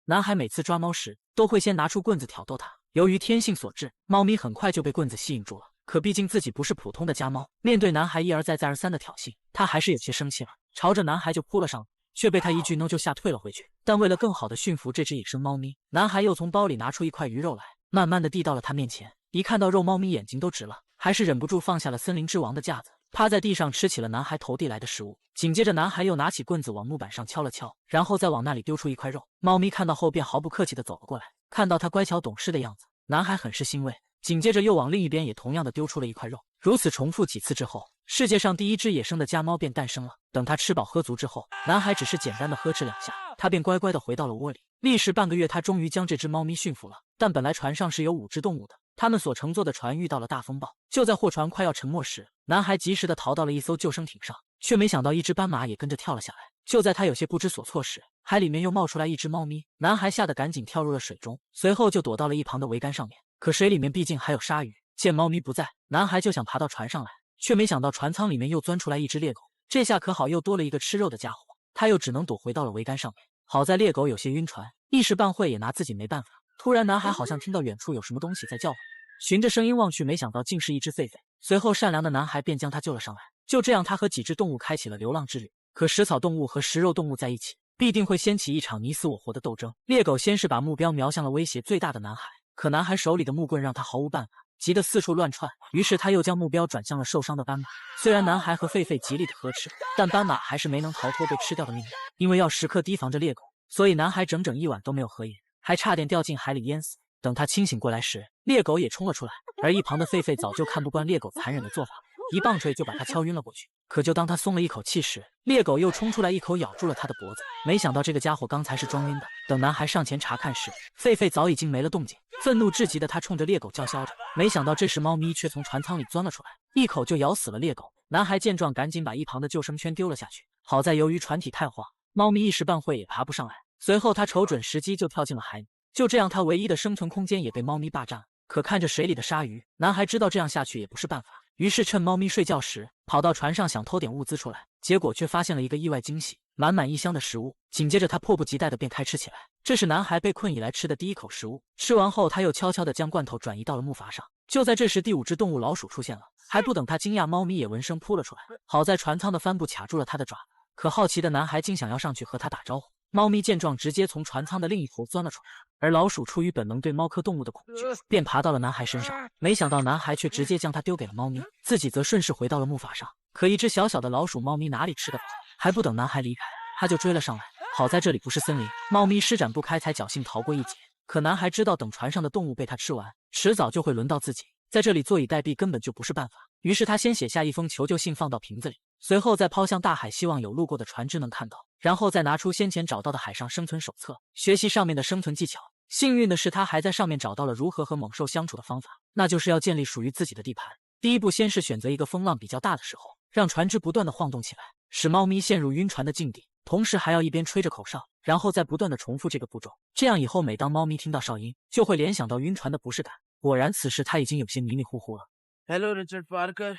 男孩每次抓猫时都会先拿出棍子挑逗它。由于天性所致，猫咪很快就被棍子吸引住了。可毕竟自己不是普通的家猫，面对男孩一而再再而三的挑衅，它还是有些生气了，朝着男孩就扑了上来，却被他一句 no 就吓退了回去。但为了更好的驯服这只野生猫咪，男孩又从包里拿出一块鱼肉来，慢慢的递到了他面前。一看到肉，猫咪眼睛都直了，还是忍不住放下了森林之王的架子，趴在地上吃起了男孩投递来的食物。紧接着，男孩又拿起棍子往木板上敲了敲，然后再往那里丢出一块肉。猫咪看到后便毫不客气的走了过来，看到他乖巧懂事的样子，男孩很是欣慰。紧接着又往另一边也同样的丢出了一块肉。如此重复几次之后，世界上第一只野生的家猫便诞生了。等他吃饱喝足之后，男孩只是简单的呵斥2下，他便乖乖的回到了窝里。历时半个月，他终于将这只猫咪驯服了。但本来船上是有5只动物的，他们所乘坐的船遇到了大风暴。就在货船快要沉没时，男孩及时的逃到了一艘救生艇上，却没想到一只斑马也跟着跳了下来。就在他有些不知所措时，海里面又冒出来一只猫咪，男孩吓得赶紧跳入了水中，随后就躲到了一旁的桅杆上面。可水里面毕竟还有鲨鱼，见猫咪不在，男孩就想爬到船上来，却没想到船舱里面又钻出来一只猎狗。这下可好，又多了一个吃肉的家伙，他又只能躲回到了桅杆上面。好在猎狗有些晕船，一时半会也拿自己没办法。突然，男孩好像听到远处有什么东西在叫唤，循着声音望去，没想到竟是一只狒狒。随后善良的男孩便将它救了上来。就这样，他和几只动物开启了流浪之旅。可食草动物和食肉动物在一起，必定会掀起一场你死我活的斗争。猎狗先是把目标瞄向了威胁最大的男孩，可男孩手里的木棍让他毫无办法，急得四处乱窜。于是他又将目标转向了受伤的斑马。虽然男孩和狒狒极力的呵斥，但斑马还是没能逃脱被吃掉的命运。因为要时刻提防着猎狗，所以男孩整整1晚都没有合眼，还差点掉进海里淹死。等他清醒过来时，猎狗也冲了出来，而一旁的狒狒早就看不惯猎狗残忍的做法，一棒槌就把他敲晕了过去。可就当他松了一口气时，猎狗又冲出来一口咬住了他的脖子。没想到这个家伙刚才是装晕的。等男孩上前查看时，狒狒早已经没了动静。愤怒至极的他冲着猎狗叫嚣着，没想到这时猫咪却从船舱里钻了出来，一口就咬死了猎狗。男孩见状，赶紧把一旁的救生圈丢了下去。好在由于船体太滑，猫咪一时半会也爬不上来。随后他瞅准时机就跳进了海里。就这样，他唯一的生存空间也被猫咪霸占了。可看着水里的鲨鱼，男孩知道这样下去也不是办法，于是趁猫咪睡觉时，跑到船上想偷点物资出来，结果却发现了一个意外惊喜，满满一箱的食物。紧接着他迫不及待地便开吃起来。这是男孩被困以来吃的第一口食物。吃完后，他又悄悄地将罐头转移到了木筏上。就在这时，第5只动物老鼠出现了，还不等他惊讶，猫咪也闻声扑了出来。好在船舱的帆布卡住了他的爪子，可好奇的男孩竟想要上去和他打招呼。猫咪见状，直接从船舱的另一头钻了出来，而老鼠出于本能对猫科动物的恐惧，便爬到了男孩身上。没想到男孩却直接将它丢给了猫咪，自己则顺势回到了木筏上。可一只小小的老鼠，猫咪哪里吃得饱？还不等男孩离开，它就追了上来。好在这里不是森林，猫咪施展不开，才侥幸逃过一劫。可男孩知道，等船上的动物被他吃完，迟早就会轮到自己，在这里坐以待毙根本就不是办法。于是他先写下一封求救信，放到瓶子里，随后再抛向大海，希望有路过的船只能看到，然后再拿出先前找到的海上生存手册，学习上面的生存技巧。幸运的是，他还在上面找到了如何和猛兽相处的方法，那就是要建立属于自己的地盘。第一步，先是选择一个风浪比较大的时候，让船只不断的晃动起来，使猫咪陷入晕船的境地，同时还要一边吹着口哨，然后再不断的重复这个步骤。这样以后，每当猫咪听到哨音，就会联想到晕船的不适感。果然，此时他已经有些迷迷糊糊了。Hello, Richard Parker.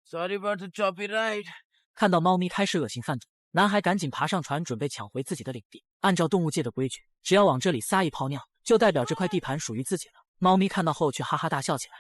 Sorry about the choppy ride. 看到猫咪开始恶性犯罪，男孩赶紧爬上船，准备抢回自己的领地。按照动物界的规矩，只要往这里撒一泡尿，就代表这块地盘属于自己了。猫咪看到后却哈哈大笑起来，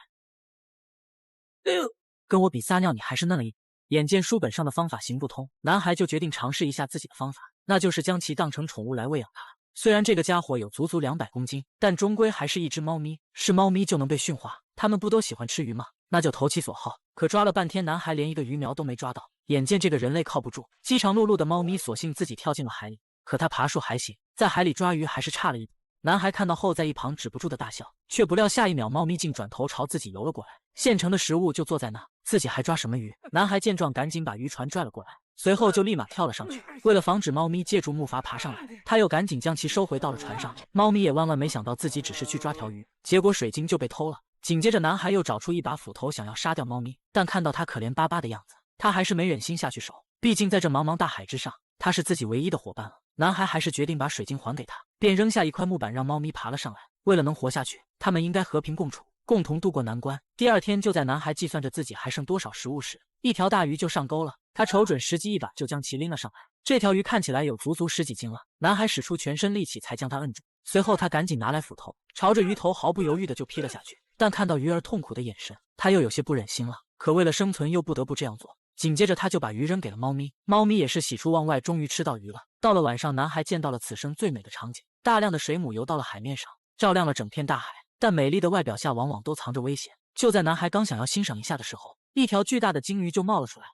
跟我比撒尿你还是嫩了一点。眼见书本上的方法行不通，男孩就决定尝试一下自己的方法，那就是将其当成宠物来喂养它。虽然这个家伙有足足200公斤，但终归还是一只猫咪，是猫咪就能被驯化。它们不都喜欢吃鱼吗？那就投其所好。可抓了半天，男孩连一个鱼苗都没抓到。眼见这个人类靠不住，饥肠辘辘的猫咪索性自己跳进了海里。可它爬树还行，在海里抓鱼还是差了一点。男孩看到后，在一旁止不住的大笑，却不料下一秒，猫咪竟转头朝自己游了过来。现成的食物就坐在那，自己还抓什么鱼？男孩见状，赶紧把渔船拽了过来，随后就立马跳了上去。为了防止猫咪借助木筏爬上来，他又赶紧将其收回到了船上。猫咪也万万没想到自己只是去抓条鱼，结果水晶就被偷了。紧接着，男孩又找出一把斧头，想要杀掉猫咪，但看到它可怜巴巴的样子，他还是没忍心下去手。毕竟在这茫茫大海之上，他是自己唯一的伙伴了。男孩还是决定把水晶还给他，便扔下一块木板让猫咪爬了上来。为了能活下去，他们应该和平共处，共同度过难关。第二天，就在男孩计算着自己还剩多少食物时，一条大鱼就上钩了。他瞅准时机，一把就将其拎了上来。这条鱼看起来有足足10几斤了，男孩使出全身力气才将它摁住。随后他赶紧拿来斧头，朝着鱼头毫不犹豫的就劈了下去。但看到鱼儿痛苦的眼神，他又有些不忍心了，可为了生存又不得不这样做。紧接着他就把鱼扔给了猫咪，猫咪也是喜出望外，终于吃到鱼了。到了晚上，男孩见到了此生最美的场景，大量的水母游到了海面上，照亮了整片大海。但美丽的外表下往往都藏着危险。就在男孩刚想要欣赏一下的时候，一条巨大的鲸鱼就冒了出来。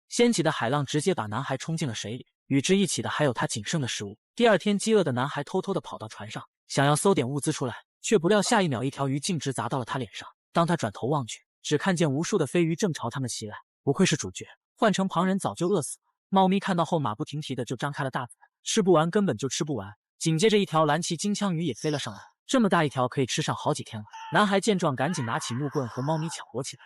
掀起的海浪直接把男孩冲进了水里，与之一起的还有他仅剩的食物。第二天，饥饿的男孩偷偷的跑到船上，想要搜点物资出来，却不料下一秒一条鱼径直砸到了他脸上。当他转头望去，只看见无数的飞鱼正朝他们袭来。不愧是主角，换成旁人早就饿死了。猫咪看到后马不停蹄的就张开了大嘴，吃不完根本就吃不完。紧接着一条蓝鳍金枪鱼也飞了上来，这么大一条可以吃上好几天了。男孩见状赶紧拿起木棍和猫咪抢夺起来。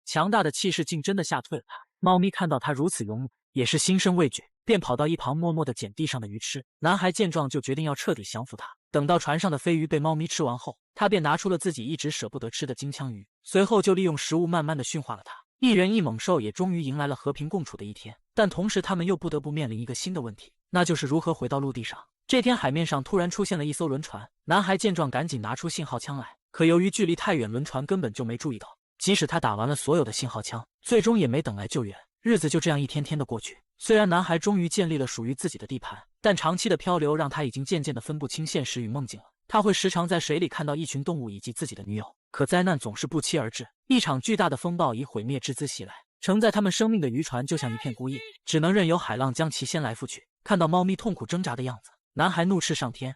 强大的气势竟真的吓退了他。猫咪看到他如此勇猛，也是心生畏惧，便跑到一旁默默地捡地上的鱼吃。男孩见状就决定要彻底降服他。等到船上的飞鱼被猫咪吃完后，他便拿出了自己一直舍不得吃的金枪鱼，随后就利用食物慢慢地驯化了它。一人一猛兽也终于迎来了和平共处的一天，但同时他们又不得不面临一个新的问题，那就是如何回到陆地上。这天海面上突然出现了一艘轮船，男孩见状赶紧拿出信号枪来，可由于距离太远，轮船根本就没注意到。即使他打完了所有的信号枪，最终也没等来救援。日子就这样一天天的过去。虽然男孩终于建立了属于自己的地盘，但长期的漂流让他已经渐渐的分不清现实与梦境了。他会时常在水里看到一群动物以及自己的女友，可灾难总是不期而至。一场巨大的风暴以毁灭之姿袭来，承载他们生命的渔船就像一片孤叶，只能任由海浪将其掀来覆去。看到猫咪痛苦挣扎的样子，男孩怒斥上天。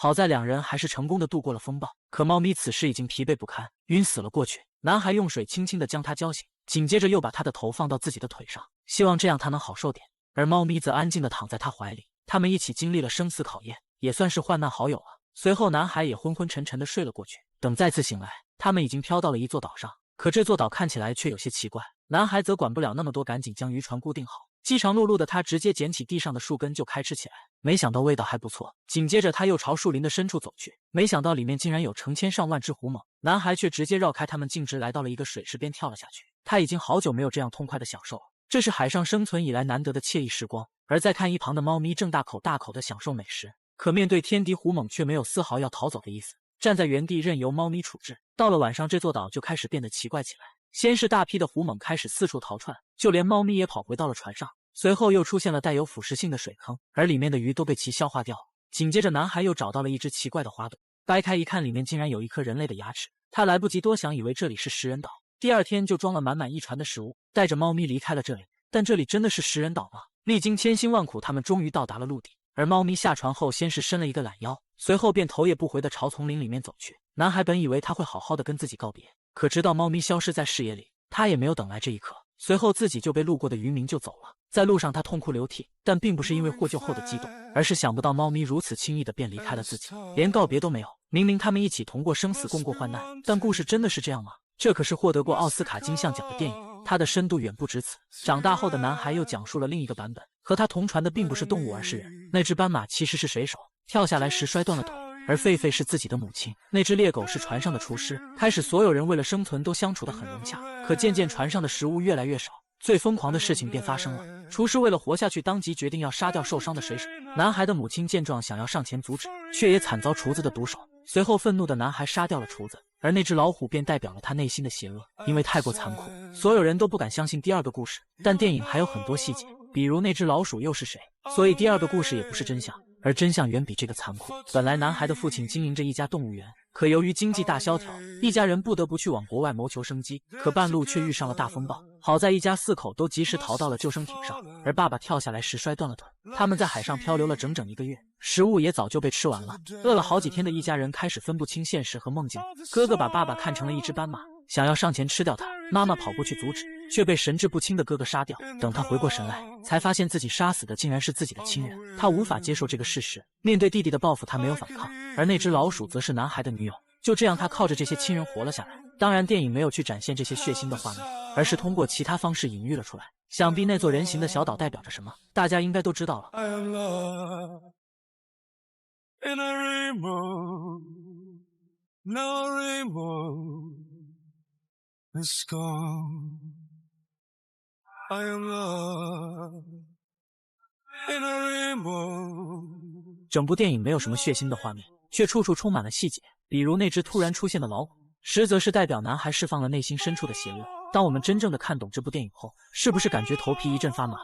好在两人还是成功的度过了风暴，可猫咪此时已经疲惫不堪，晕死了过去。男孩用水轻轻的将它浇醒，紧接着又把它的头放到自己的腿上，希望这样它能好受点。而猫咪则安静的躺在他怀里，他们一起经历了生死考验，也算是患难好友了。随后男孩也昏昏沉沉的睡了过去。等再次醒来，他们已经飘到了一座岛上，可这座岛看起来却有些奇怪。男孩则管不了那么多，赶紧将渔船固定好。饥肠辘辘的他直接捡起地上的树根就开吃起来，没想到味道还不错。紧接着他又朝树林的深处走去，没想到里面竟然有成千上万只狐獴，男孩却直接绕开他们，径直来到了一个水池边跳了下去。他已经好久没有这样痛快的享受了，这是海上生存以来难得的惬意时光。而再看一旁的猫咪正大口大口的享受美食，可面对天敌狐獴却没有丝毫要逃走的意思，站在原地任由猫咪处置。到了晚上，这座岛就开始变得奇怪起来，先是大批的狐獴开始四处逃窜，就连猫咪也跑回到了船上。随后又出现了带有腐蚀性的水坑，而里面的鱼都被其消化掉了。紧接着男孩又找到了一只奇怪的花朵，掰开一看，里面竟然有一颗人类的牙齿。他来不及多想，以为这里是食人岛，第二天就装了满满一船的食物，带着猫咪离开了这里。但这里真的是食人岛吗？历经千辛万苦，他们终于到达了陆地。而猫咪下船后，先是伸了一个懒腰，随后便头也不回地朝丛林里面走去。男孩本以为他会好好的跟自己告别，可直到猫咪消失在视野里，他也没有等来这一刻。随后自己就被路过的渔民救走了。在路上他痛哭流涕，但并不是因为获救后的激动，而是想不到猫咪如此轻易的便离开了自己，连告别都没有。明明他们一起同过生死，共过患难，但故事真的是这样吗？这可是获得过奥斯卡金像奖的电影，它的深度远不止此。长大后的男孩又讲述了另一个版本，和他同船的并不是动物，而是人。那只斑马其实是水手，跳下来时摔断了腿，而狒狒是自己的母亲。那只猎狗是船上的厨师。开始所有人为了生存都相处得很融洽，可渐渐船上的食物越来越少，最疯狂的事情便发生了。厨师为了活下去，当即决定要杀掉受伤的水手。男孩的母亲见状想要上前阻止，却也惨遭厨子的毒手。随后愤怒的男孩杀掉了厨子，而那只老虎便代表了他内心的邪恶。因为太过残酷，所有人都不敢相信第二个故事。但电影还有很多细节，比如那只老鼠又是谁，所以第二个故事也不是真相，而真相远比这个残酷。本来男孩的父亲经营着一家动物园，可由于经济大萧条，一家人不得不去往国外谋求生机，可半路却遇上了大风暴。好在一家4口都及时逃到了救生艇上，而爸爸跳下来时摔断了腿。他们在海上漂流了整整1个月，食物也早就被吃完了。饿了好几天的一家人开始分不清现实和梦境。哥哥把爸爸看成了一只斑马，想要上前吃掉他。妈妈跑过去阻止，却被神志不清的哥哥杀掉。等他回过神来，才发现自己杀死的竟然是自己的亲人。他无法接受这个事实，面对弟弟的报复，他没有反抗，而那只老鼠则是男孩的女友。就这样，他靠着这些亲人活了下来。当然，电影没有去展现这些血腥的画面，而是通过其他方式隐喻了出来。想必那座人形的小岛代表着什么，大家应该都知道了。I am lost in a rainbow, no rainbow is gone. I am lost in a rainbow. 整部电影没有什么血腥的画面，却处处充满了细节，比如那只突然出现的老虎，实则是代表男孩释放了内心深处的邪恶。当我们真正的看懂这部电影后，是不是感觉头皮一阵发麻？